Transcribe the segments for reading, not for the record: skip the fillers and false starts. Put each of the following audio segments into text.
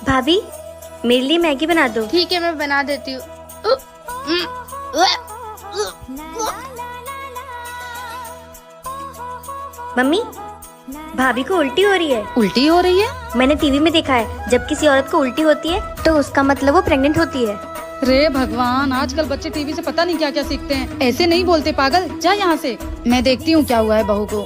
भाभी मेरे लिए मैगी बना दो। ठीक है, मैं बना देती हूँ। मम्मी भाभी को उल्टी हो रही है। उल्टी हो रही है? मैंने टीवी में देखा है जब किसी औरत को उल्टी होती है तो उसका मतलब वो प्रेग्नेंट होती है। रे भगवान, आजकल बच्चे टीवी से पता नहीं क्या क्या सीखते हैं। ऐसे नहीं बोलते पागल, जा यहाँ से। मैं देखती हूँ क्या हुआ है बहू को।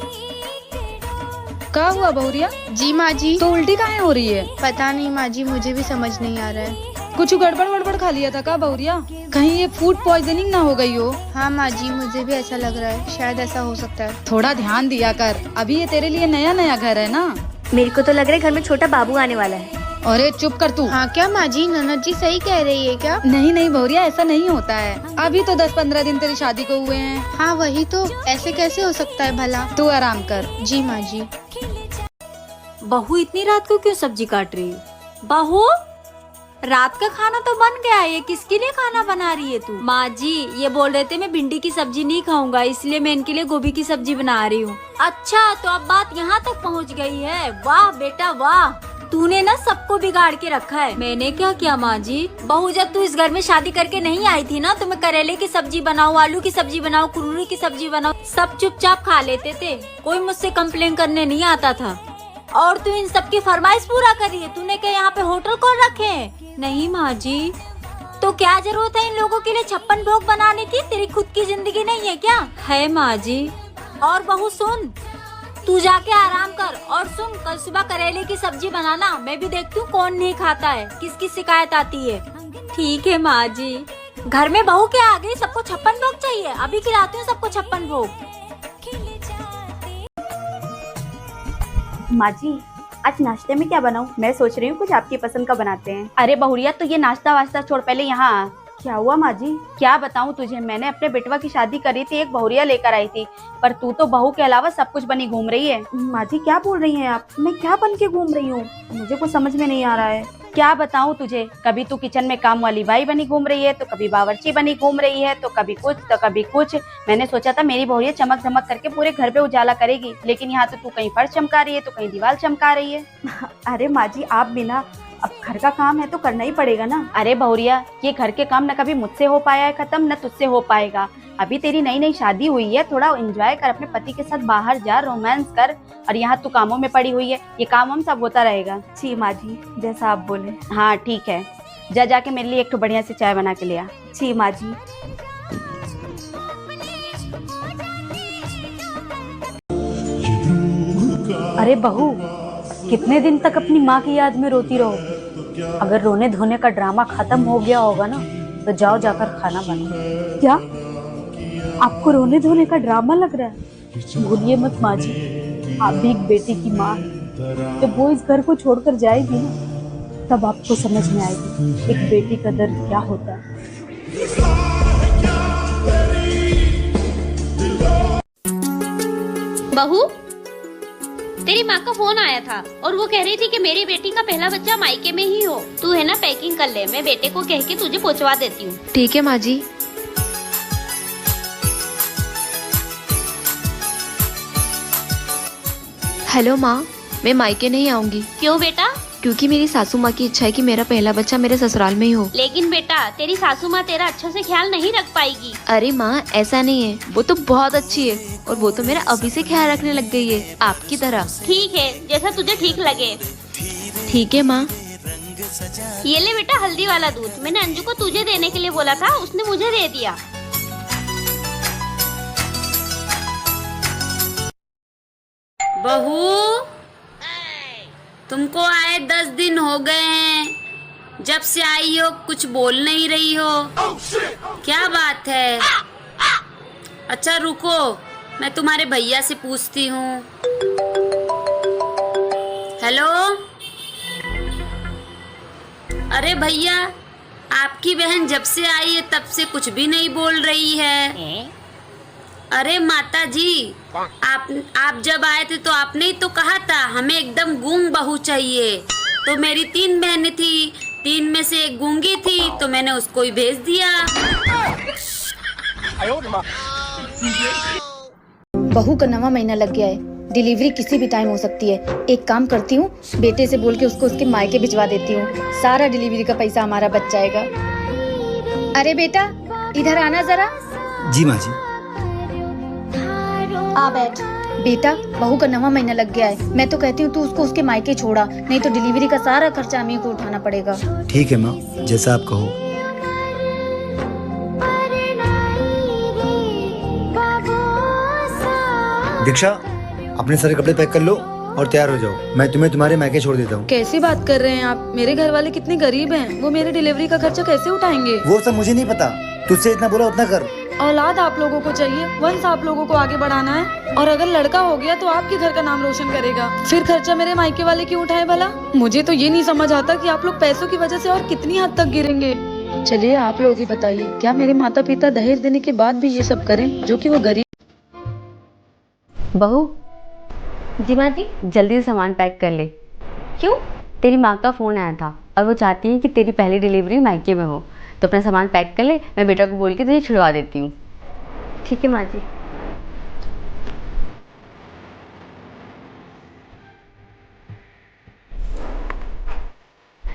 क्या हुआ बहुरिया? जी माँ जी। तो उल्टी काहे हो रही है? पता नहीं माँ जी, मुझे भी समझ नहीं आ रहा है। कुछ गड़बड़ खा लिया था क्या बहुरिया? कहीं ये फूड पॉइजनिंग ना हो गई हो? हाँ माँ जी, मुझे भी ऐसा लग रहा है, शायद ऐसा हो सकता है। थोड़ा ध्यान दिया कर, अभी ये तेरे लिए नया नया घर है ना। मेरे को तो लग रहा है घर में छोटा बाबू आने वाला है। अरे चुप कर तू। हाँ क्या माँ जी, ननद जी सही कह रही है क्या? नहीं बहुरिया, ऐसा नहीं होता है। अभी तो 10-15 दिन तेरी शादी को हुए हैं। हाँ वही तो, ऐसे कैसे हो सकता है भला? तू आराम कर। जी माँ जी। बहू इतनी रात को क्यों सब्जी काट रही है? बहू, रात का खाना तो बन गया है, ये किसके लिए खाना बना रही है तू? माँ जी ये बोल रहे थे मैं भिंडी की सब्जी नहीं खाऊंगा, इसलिए मैं इनके लिए गोभी की सब्जी बना रही हूँ। अच्छा तो अब बात यहाँ तक पहुँच गई है। वाह बेटा वाह, तूने ना सबको बिगाड़ के रखा है। मैंने क्या किया माँ जी? बहू जब तू इस घर में शादी करके नहीं आई थी ना, तो मैं करेले की सब्जी बनाऊँ, आलू की सब्जी बनाऊँ, कुरमुरे की सब्जी बनाऊँ, सब चुपचाप खा लेते थे। कोई मुझसे कंप्लेन करने नहीं आता था। और तू इन सब की फरमाइश पूरा करी है। तूने क्या यहाँ पे होटल खोल रखे हैं? नहीं माँ जी। तो क्या जरूरत है इन लोगों के लिए 56 भोग बनाने की? तेरी खुद की जिंदगी नहीं है क्या? है माँ जी। और बहू सुन, तू जाके आराम कर। और सुन, कल सुबह करेले की सब्जी बनाना, मैं भी देखती हूँ कौन नहीं खाता है, किसकी शिकायत आती है। ठीक है माँ जी। घर में बहू क्या आ गई, सबको 56 भोग चाहिए? अभी खिलाती हूँ सबको 56 भोग। माँ जी आज नाश्ते में क्या बनाऊँ? मैं सोच रही हूँ कुछ आपकी पसंद का बनाते हैं। अरे बहुरिया, तो ये नाश्ता वास्ता छोड़, पहले यहाँ आ। क्या हुआ माँ जी? क्या बताऊँ तुझे, मैंने अपने बेटवा की शादी करी थी, एक बहुरिया लेकर आई थी, पर तू तो बहू के अलावा सब कुछ बनी घूम रही है। माँ जी क्या बोल रही हैं आप? मैं क्या बन के घूम रही हूँ? मुझे कुछ समझ में नहीं आ रहा है। क्या बताऊँ तुझे, कभी तू किचन में काम वाली बाई बनी घूम रही है, तो कभी बावर्ची बनी घूम रही है, तो कभी कुछ तो कभी कुछ। मैंने सोचा था मेरी बहुरिया चमक धमक करके पूरे घर पे उजाला करेगी, लेकिन यहाँ तो तू कहीं फर्श चमका रही है तो कहीं दीवार चमका रही है। अरे माँ जी आप बिना, अब घर का काम है तो करना ही पड़ेगा ना। अरे बहुरिया, ये घर के काम न कभी मुझसे हो पाया है खत्म, न तुझसे हो पाएगा। अभी तेरी नई नई शादी हुई है, थोड़ा एंजॉय कर, अपने पति के साथ बाहर जा, रोमांस कर। और यहाँ तू कामों में पड़ी हुई है, ये काम हम सब होता रहेगा। जी माँ जी, जैसा आप बोले। हाँ ठीक है, जा जाके मेरे लिए एक तो बढ़िया से चाय बना के ले आ। जी माँ जी। अरे बहू, कितने दिन तक अपनी माँ की याद में रोती रहोगी? अगर रोने धोने का ड्रामा खत्म हो गया होगा ना, तो जाओ जाकर खाना बनाओ। क्या आपको रोने धोने का ड्रामा लग रहा है? भूलिए मत माँ जी, आप भी एक बेटी की माँ हैं। जब वो इस घर को छोड़कर जाएगी ना, तब आपको समझ में आएगी एक बेटी का दर्द क्या होता है। बहू, तेरी माँ का फोन आया था और वो कह रही थी कि मेरी बेटी का पहला बच्चा मायके में ही हो। तू है ना पैकिंग कर ले, मैं बेटे को कह के तुझे पहुँचवा देती हूँ। ठीक है माँ जी। हेलो माँ, मैं मायके नहीं आऊंगी। क्यों बेटा? क्योंकि मेरी सासू माँ की इच्छा है कि मेरा पहला बच्चा मेरे ससुराल में ही हो। लेकिन बेटा, तेरी सासू माँ तेरा अच्छा से ख्याल नहीं रख पाएगी। अरे माँ ऐसा नहीं है, वो तो बहुत अच्छी है और वो तो मेरा अभी से ख्याल रखने लग गई है, आपकी तरह। ठीक है, जैसा तुझे ठीक लगे। ठीक है माँ। ये ले बेटा हल्दी वाला दूध, मैंने अंजू को तुझे देने के लिए बोला था, उसने मुझे दे दिया। बहू, तुमको आए 10 दिन हो गए हैं, जब से आई हो कुछ बोल नहीं रही हो, क्या बात है? अच्छा रुको, मैं तुम्हारे भैया से पूछती हूँ। हेलो, अरे भैया, आपकी बहन जब से आई है तब से कुछ भी नहीं बोल रही है। अरे माता जी, आप जब आए थे तो आपने ही तो कहा था हमें एकदम गूंग बहू चाहिए। तो मेरी 3 बहनें थी, 3 में से एक गूंगी थी, तो मैंने उसको ही भेज दिया। बहू का 9वां महीना लग गया है, डिलीवरी किसी भी टाइम हो सकती है। एक काम करती हूँ, बेटे से बोल के उसको उसके मायके भिजवा देती हूँ। सारा डिलीवरी का पैसा हमारा बच जाएगा। अरे बेटा, इधर आना जरा। जी माँ जी। आ बैठ। बेटा, बहू का 9वां महीना लग गया है। मैं तो कहती हूँ तू उसको उसके मायके छोड़ा, नहीं तो डिलीवरी का सारा खर्चा हमें को उठाना पड़ेगा। ठीक है माँ, जैसा आप कहो। दीक्षा, अपने सारे कपड़े पैक कर लो और तैयार हो जाओ। मैं तुम्हें तुम्हारे मायके छोड़ देता हूँ। कैसी बात कर रहे हैं आप? मेरे घर वाले कितने गरीब हैं, वो मेरे डिलीवरी का खर्चा कैसे उठाएंगे? वो सब मुझे नहीं पता, तुझसे इतना बोला उतना कर। औलाद आप लोगों को चाहिए, वंश आप लोगों को आगे बढ़ाना है। और अगर लड़का हो गया तो आपके घर का नाम रोशन करेगा। फिर खर्चा मेरे मायके वाले क्यों उठाए भला? मुझे तो ये नहीं समझ आता कि आप लोग पैसों की वजह से और कितनी हद तक गिरेंगे। चलिए आप लोग ही बताइए, क्या मेरे माता पिता दहेज देने के बाद भी ये सब करें, जो कि वो गरीब। बहू, जी माँ जी। जल्दी से सामान पैक कर ले। क्यों? तेरी माँ का फ़ोन आया था और वो चाहती है कि तेरी पहली डिलीवरी मायके में हो, तो अपना सामान पैक कर ले। मैं बेटा को बोल के तुझे छुड़वा देती हूँ। ठीक है माँ जी।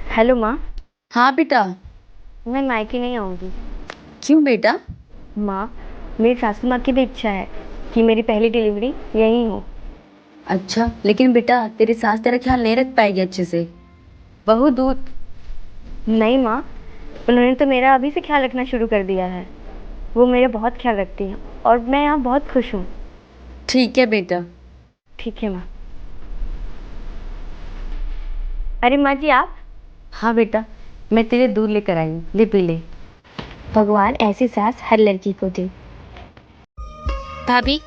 हेलो माँ। हाँ बेटा। मैं मायके नहीं आऊँगी। क्यों बेटा? माँ, मेरी सासू माँ की भी इच्छा है कि मेरी पहली डिलीवरी यहीं हो। अच्छा, लेकिन बेटा तेरी सास तेरा ख्याल नहीं रख पाएगी अच्छे से। बहू दूध। नहीं माँ, उन्होंने तो मेरा अभी से ख्याल रखना शुरू कर दिया है। वो मेरा बहुत ख्याल रखती हैं और मैं यहाँ बहुत खुश हूँ। ठीक है बेटा। ठीक है माँ। अरे माँ जी आप? हाँ बेटा, मैं तेरे दूध लेकर आई हूँ, ले पी ले। भगवान ऐसी सास हर लड़की को दे। भाभी,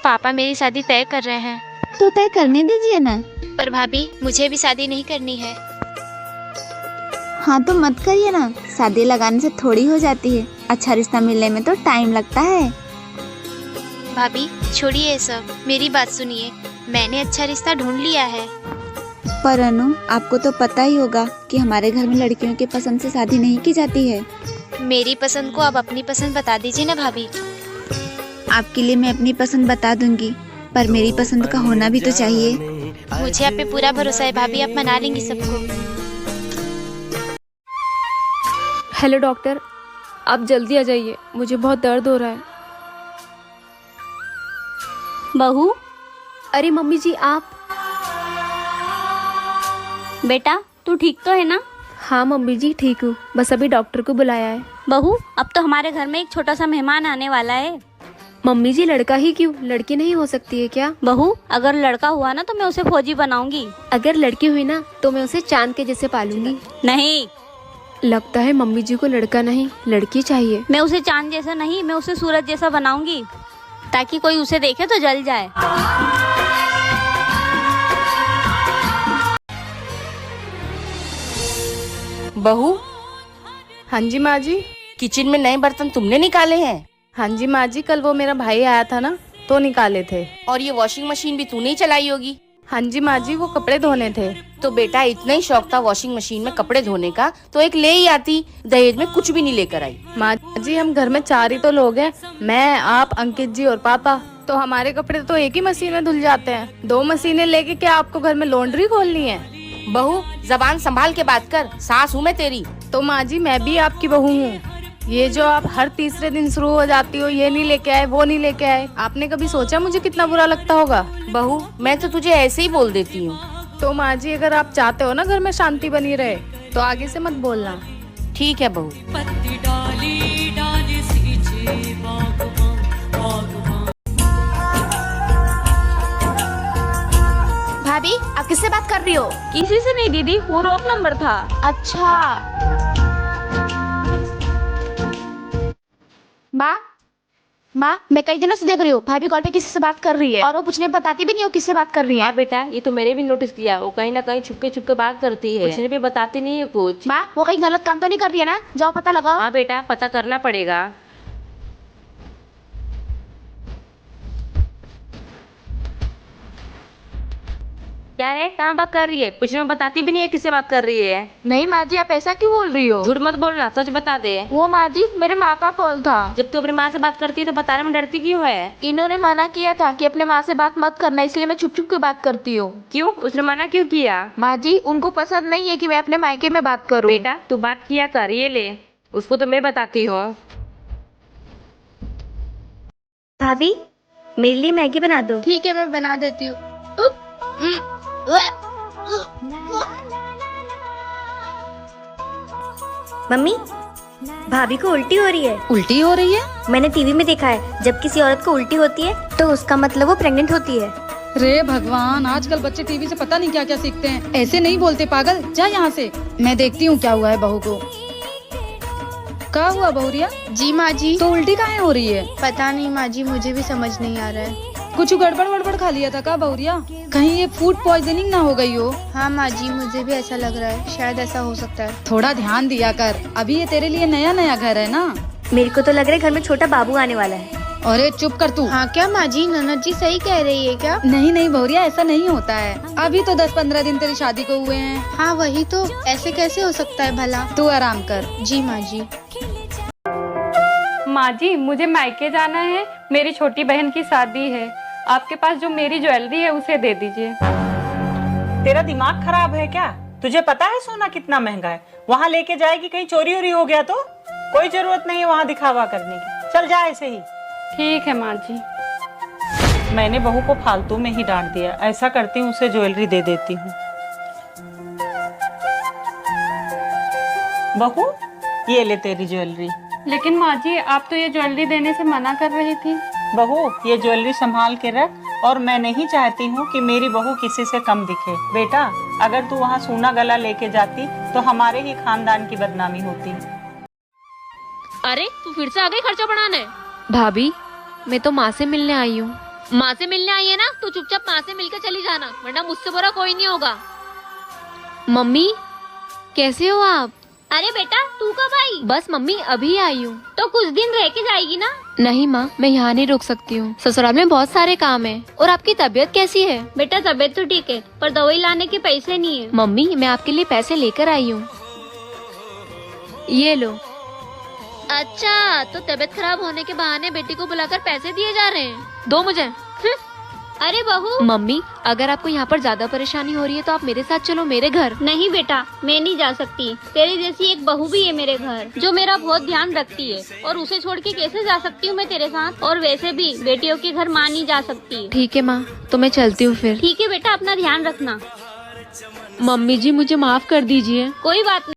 पापा मेरी शादी तय कर रहे हैं। तो तय करने दीजिए ना। पर भाभी, मुझे भी शादी नहीं करनी है। हाँ तो मत करिए ना, शादी लगाने से थोड़ी हो जाती है। अच्छा रिश्ता मिलने में तो टाइम लगता है। भाभी छोड़िए ये सब, मेरी बात सुनिए। मैंने अच्छा रिश्ता ढूंढ लिया है। पर अनु, आपको तो पता ही होगा कि हमारे घर में लड़कियों के पसंद से शादी नहीं की जाती है। मेरी पसंद को आप अपनी पसंद बता दीजिए ना भाभी। आपके लिए मैं अपनी पसंद बता दूंगी, पर मेरी पसंद का होना भी तो चाहिए। मुझे आप पे पूरा भरोसा है भाभी, आप मना लेंगी सबको। हेलो डॉक्टर, आप जल्दी आ जाइए, मुझे बहुत दर्द हो रहा है। बहू, अरे मम्मी जी आप? बेटा तू ठीक तो है ना? हाँ मम्मी जी ठीक हूँ, बस अभी डॉक्टर को बुलाया है। बहू, अब तो हमारे घर में एक छोटा सा मेहमान आने वाला है। मम्मी जी लड़का ही क्यों, लड़की नहीं हो सकती है क्या? बहू, अगर लड़का हुआ ना तो मैं उसे फौजी बनाऊंगी। अगर लड़की हुई ना तो मैं उसे चांद के जैसे पालूंगी। नहीं, लगता है मम्मी जी को लड़का नहीं लड़की चाहिए। मैं उसे चांद जैसा नहीं, मैं उसे सूरज जैसा बनाऊंगी, ताकि कोई उसे देखे तो जल जाए। बहू, हाँ जी माँ जी। किचन में नए बर्तन तुमने निकाले हैं? हाँ जी माँ जी, कल वो मेरा भाई आया था ना तो निकाले थे। और ये वॉशिंग मशीन भी तूने ही चलाई होगी? हाँ जी माँ जी, वो कपड़े धोने थे। तो बेटा इतना ही शौक था वॉशिंग मशीन में कपड़े धोने का तो एक ले ही आती, दहेज में कुछ भी नहीं लेकर आई। माँ जी, हम घर में 4 ही तो लोग हैं, मैं, आप, अंकित जी और पापा। तो हमारे कपड़े तो एक ही मशीन में धुल जाते हैं। 2 मशीनें लेके क्या आपको घर में लॉन्ड्री खोलनी है? बहू जबान संभाल के बात कर, सास हूँ मैं तेरी। तो माँ जी मैं भी आपकी बहू हूँ। ये जो आप हर तीसरे दिन शुरू हो जाती हो, ये नहीं लेके आए वो नहीं लेके आए, आपने कभी सोचा मुझे कितना बुरा लगता होगा? बहू मैं तो तुझे ऐसे ही बोल देती हूँ। तो माँ जी अगर आप चाहते हो ना घर में शांति बनी रहे तो आगे से मत बोलना। ठीक है बहू। भाभी आप किससे बात कर रही हो? किसी से नहीं दीदी, वो रॉन्ग नंबर था। अच्छा। माँ, मैं कई दिनों से देख रही हूँ भाभी कॉल पे किसी से बात कर रही है और वो पूछने बताती भी नहीं हो किससे बात कर रही है। हाँ बेटा, ये तो मैंने भी नोटिस किया, वो कहीं ना कहीं छुपके बात करती है, कुछ भी बताती नहीं है कुछ। माँ, वो कहीं गलत काम तो नहीं कर रही है ना? जाओ पता लगाओ। हाँ बेटा, पता करना पड़ेगा। क्या है, कहाँ बात कर रही है? कुछ में बताती भी नहीं है किससे बात कर रही है। नहीं माँ जी, आप ऐसा क्यों बोल रही हो? झूठ मत बोलना, सच बता दे। वो माँ जी मेरे माँ का कॉल था। जब तू अपनी माँ से बात करती है तो बताने में डरती क्यों है? इन्होंने मना किया था कि अपने माँ से बात मत करना, इसलिए मैं छुप छुप के बात करती हूँ। क्यों? उसने मना क्यों किया? माँ जी उनको पसंद नहीं है कि मैं अपने मायके में बात करूँ। बेटा तू बात किया कर, ये ले, उसको तो मैं बताती हूँ। भाभी मेरे लिए मैगी बना दो। ठीक है मैं बना देती हूँ। मम्मी भाभी को उल्टी हो रही है। उल्टी हो रही है? मैंने टीवी में देखा है जब किसी औरत को उल्टी होती है तो उसका मतलब वो प्रेग्नेंट होती है। रे भगवान, आजकल बच्चे टीवी से पता नहीं क्या क्या सीखते हैं। ऐसे नहीं बोलते पागल, जा यहाँ से। मैं देखती हूँ क्या हुआ है बहू को। क्या हुआ बहुरिया? जी माँ जी। तो उल्टी काहे हो रही है? पता नहीं माँ जी, मुझे भी समझ नहीं आ रहा है। कुछ गड़बड़ खा लिया था का बहुरिया? कहीं ये फूड पॉइजनिंग ना हो गई हो? हाँ माँ जी, मुझे भी ऐसा लग रहा है, शायद ऐसा हो सकता है। थोड़ा ध्यान दिया कर, अभी ये तेरे लिए नया नया घर है ना। मेरे को तो लग रहा है घर में छोटा बाबू आने वाला है। अरे चुप कर तू। हाँ क्या माँ जी, ननद जी सही कह रही है क्या? नहीं बहुरिया, ऐसा नहीं होता है। अभी तो 10-15 दिन तेरी शादी को हुए हैं। हाँ वही तो, ऐसे कैसे हो सकता है भला? तू आराम कर। जी माँ जी। माँ जी मुझे मायके जाना है, मेरी छोटी बहन की शादी है। आपके पास जो मेरी ज्वेलरी है उसे दे दीजिए। तेरा दिमाग खराब है क्या? तुझे पता है सोना कितना महंगा है? वहाँ लेके जाएगी कहीं चोरी वोरी हो गया तो? कोई जरूरत नहीं है वहाँ दिखावा करने की, चल जा ऐसे ही। ठीक है माँ जी। मैंने बहू को फालतू में ही डांट दिया, ऐसा करती हूँ उसे ज्वेलरी दे देती हूँ। बहू ये ले तेरी ज्वेलरी। लेकिन माँ जी आप तो ये ज्वेलरी देने से मना कर रही थी। बहू ये ज्वेलरी संभाल के रख, और मैं नहीं चाहती हूँ कि मेरी बहू किसी से कम दिखे। बेटा अगर तू वहाँ सोना गला लेके जाती तो हमारे ही खानदान की बदनामी होती। अरे तू फिर से आ गई खर्चा बढ़ाने। भाभी मैं तो माँ से मिलने आई हूँ। माँ से मिलने आई है ना, तू चुपचाप माँ से मिलकर चली जाना, वरना मुझसे बुरा कोई नहीं होगा। मम्मी कैसे हो आप? अरे बेटा तू कब आई? बस मम्मी अभी आई हूँ। तो कुछ दिन रह के जाएगी ना? नहीं माँ, मैं यहाँ नहीं रुक सकती हूँ, ससुराल में बहुत सारे काम है। और आपकी तबीयत कैसी है? बेटा तबीयत तो ठीक है, पर दवाई लाने के पैसे नहीं है। मम्मी मैं आपके लिए पैसे लेकर आई हूँ, ये लो। अच्छा तो तबीयत खराब होने के बहाने बेटी को बुलाकर पैसे दिए जा रहे हैं? दो मुझे। अरे बहू। मम्मी अगर आपको यहाँ पर ज्यादा परेशानी हो रही है तो आप मेरे साथ चलो मेरे घर। नहीं बेटा मैं नहीं जा सकती, तेरे जैसी एक बहू भी है मेरे घर जो मेरा बहुत ध्यान रखती है, और उसे छोड़ के कैसे जा सकती हूँ मैं तेरे साथ? और वैसे भी बेटियों के घर माँ नहीं जा सकती। ठीक है माँ, तो मैं चलती हूँ फिर। ठीक है बेटा, अपना ध्यान रखना। मम्मी जी मुझे माफ कर दीजिए। कोई बात नहीं।